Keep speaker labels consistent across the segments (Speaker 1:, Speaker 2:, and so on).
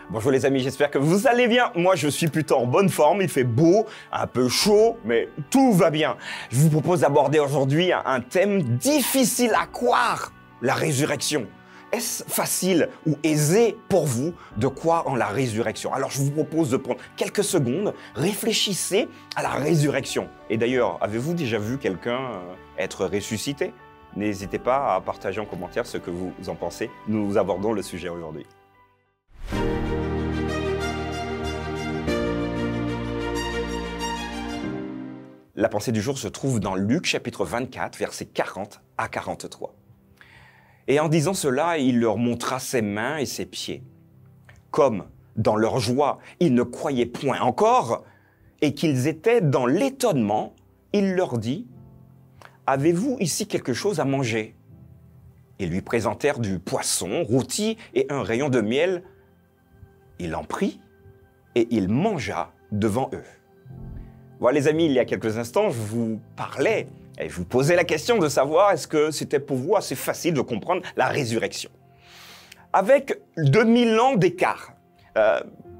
Speaker 1: Bonjour les amis, j'espère que vous allez bien. Moi, je suis plutôt en bonne forme. Il fait beau, un peu chaud, mais tout va bien. Je vous propose d'aborder aujourd'hui un thème difficile à croire, la résurrection. Est-ce facile ou aisé pour vous de croire en la résurrection? Alors, je vous propose de prendre quelques secondes, réfléchissez à la résurrection. Et d'ailleurs, avez-vous déjà vu quelqu'un être ressuscité? N'hésitez pas à partager en commentaire ce que vous en pensez. Nous abordons le sujet aujourd'hui. La pensée du jour se trouve dans Luc chapitre 24, versets 40 à 43. Et en disant cela, il leur montra ses mains et ses pieds. Comme, dans leur joie, ils ne croyaient point encore et qu'ils étaient dans l'étonnement, il leur dit « Avez-vous ici quelque chose à manger ?» Ils lui présentèrent du poisson rôti et un rayon de miel. Il en prit et il mangea devant eux. Voilà les amis, il y a quelques instants, je vous parlais et je vous posais la question de savoir est-ce que c'était pour vous assez facile de comprendre la résurrection. Avec 2000 ans d'écart,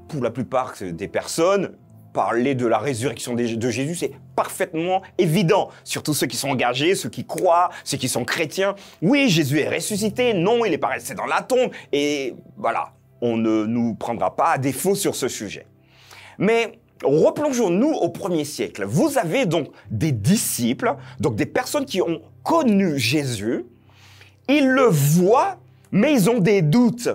Speaker 1: pour la plupart des personnes, parler de la résurrection de Jésus, c'est parfaitement évident. Surtout ceux qui sont engagés, ceux qui croient, ceux qui sont chrétiens. Oui, Jésus est ressuscité, non, il est pas resté dans la tombe. Et voilà, on ne nous prendra pas à défaut sur ce sujet. Mais replongeons-nous au 1er siècle. Vous avez donc des disciples, donc des personnes qui ont connu Jésus. Ils le voient, mais ils ont des doutes.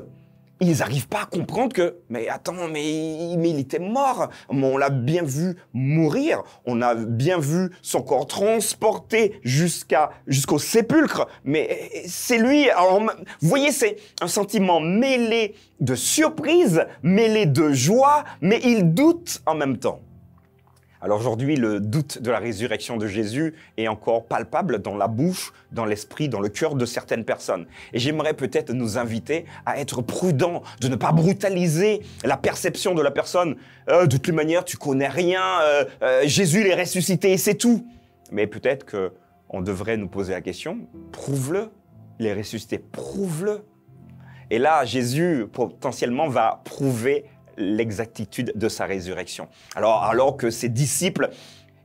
Speaker 1: Ils n'arrivent pas à comprendre que, mais attends, mais il était mort. On l'a bien vu mourir. On a bien vu son corps transporté jusqu'au sépulcre. Mais c'est lui. Alors, vous voyez, c'est un sentiment mêlé de surprise, mêlé de joie, mais il doute en même temps. Alors aujourd'hui, le doute de la résurrection de Jésus est encore palpable dans la bouche, dans l'esprit, dans le cœur de certaines personnes. Et j'aimerais peut-être nous inviter à être prudents, de ne pas brutaliser la perception de la personne. De toutes les manières, tu connais rien, Jésus il est ressuscité et c'est tout. Mais peut-être qu'on devrait nous poser la question, prouve-le, il est ressuscité, prouve-le. Et là, Jésus potentiellement va prouver l'exactitude de sa résurrection. Alors que ses disciples,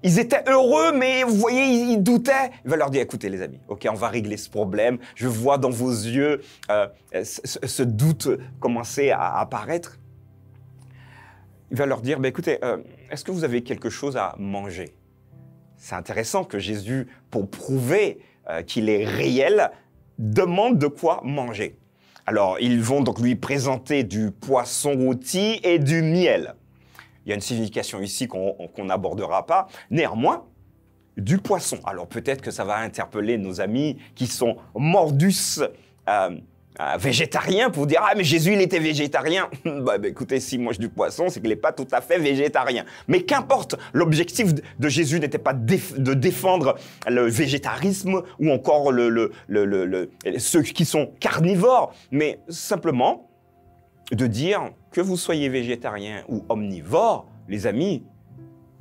Speaker 1: ils étaient heureux, mais vous voyez, ils doutaient. Il va leur dire, écoutez les amis, ok, on va régler ce problème. Je vois dans vos yeux ce doute commencer à apparaître. Il va leur dire, écoutez, est-ce que vous avez quelque chose à manger? C'est intéressant que Jésus, pour prouver qu'il est réel, demande de quoi manger. Alors, ils vont donc lui présenter du poisson rôti et du miel. Il y a une signification ici qu'on n'abordera pas. Néanmoins, du poisson. Alors, peut-être que ça va interpeller nos amis qui sont mordus végétariens pour dire « Ah, mais Jésus, il était végétarien. » Écoutez, si mange du poisson, c'est qu'il n'est pas tout à fait végétarien. Mais qu'importe, l'objectif de Jésus n'était pas de défendre le végétarisme ou encore ceux qui sont carnivores, mais simplement de dire que vous soyez végétarien ou omnivore, les amis,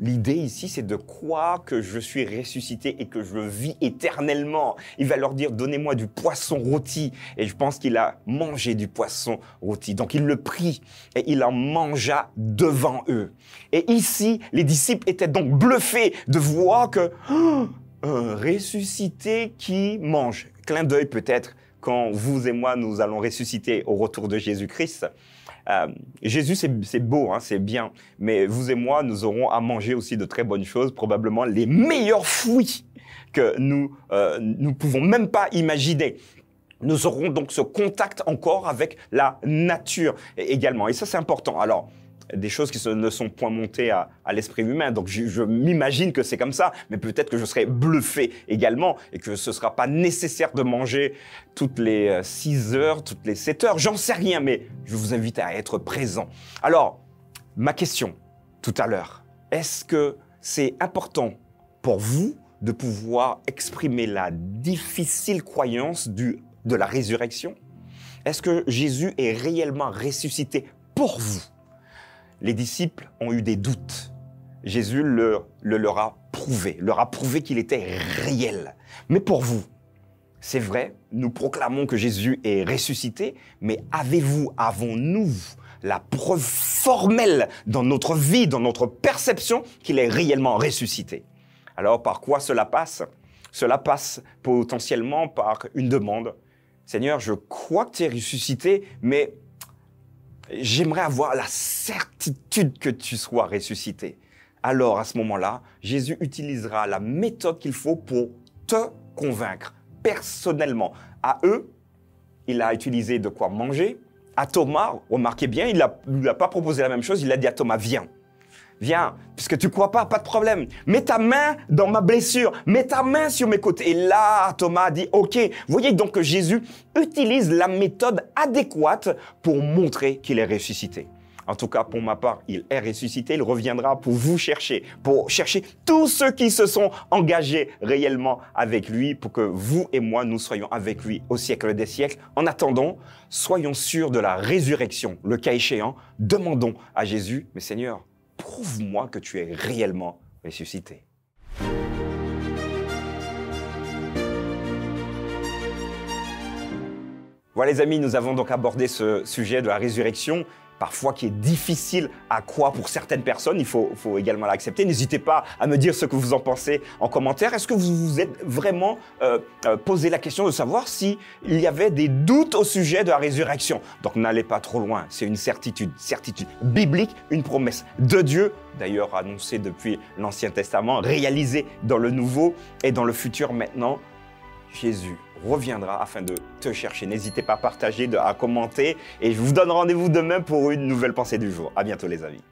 Speaker 1: l'idée ici, c'est de croire que je suis ressuscité et que je vis éternellement. Il va leur dire, donnez-moi du poisson rôti. Et je pense qu'il a mangé du poisson rôti. Donc il le prit et il en mangea devant eux. Et ici, les disciples étaient donc bluffés de voir que un ressuscité qui mange. Clin d'œil peut-être quand vous et moi, nous allons ressusciter au retour de Jésus-Christ. Jésus, c'est beau, hein, c'est bien, mais vous et moi, nous aurons à manger aussi de très bonnes choses, probablement les meilleurs fruits que nous pouvons même pas imaginer. Nous aurons donc ce contact encore avec la nature également, et ça c'est important. Alors, des choses qui ne sont point montées à l'esprit humain. Donc, je m'imagine que c'est comme ça, mais peut-être que je serai bluffé également et que ce ne sera pas nécessaire de manger toutes les 6 heures, toutes les 7 heures. J'en sais rien, mais je vous invite à être présent. Alors, ma question tout à l'heure, est-ce que c'est important pour vous de pouvoir exprimer la difficile croyance de la résurrection? Est-ce que Jésus est réellement ressuscité pour vous? Les disciples ont eu des doutes. Jésus leur a prouvé qu'il était réel. Mais pour vous, c'est vrai, nous proclamons que Jésus est ressuscité, mais avons-nous la preuve formelle dans notre vie, dans notre perception qu'il est réellement ressuscité. Alors, par quoi cela passe? Cela passe potentiellement par une demande. Seigneur, je crois que tu es ressuscité, mais j'aimerais avoir la certitude que tu sois ressuscité. Alors, à ce moment-là, Jésus utilisera la méthode qu'il faut pour te convaincre personnellement. À eux, il a utilisé de quoi manger. À Thomas, remarquez bien, il ne lui a pas proposé la même chose, il a dit à Thomas, viens. Viens, puisque tu ne crois pas de problème. Mets ta main dans ma blessure, mets ta main sur mes côtés. Et là, Thomas a dit, OK. Vous voyez donc que Jésus utilise la méthode adéquate pour montrer qu'il est ressuscité. En tout cas, pour ma part, il est ressuscité, il reviendra pour vous chercher, pour chercher tous ceux qui se sont engagés réellement avec lui, pour que vous et moi, nous soyons avec lui au siècle des siècles. En attendant, soyons sûrs de la résurrection. Le cas échéant, demandons à Jésus, mais Seigneur, prouve-moi que tu es réellement ressuscité. Voilà les amis, nous avons donc abordé ce sujet de la résurrection, parfois qui est difficile à croire pour certaines personnes, il faut également l'accepter. N'hésitez pas à me dire ce que vous en pensez en commentaire. Est-ce que vous vous êtes vraiment posé la question de savoir s'il y avait des doutes au sujet de la résurrection? Donc n'allez pas trop loin, c'est une certitude biblique, une promesse de Dieu, d'ailleurs annoncée depuis l'Ancien Testament, réalisée dans le Nouveau et dans le futur maintenant. Jésus reviendra afin de te chercher. N'hésitez pas à partager, à commenter et je vous donne rendez-vous demain pour une nouvelle pensée du jour. À bientôt les amis.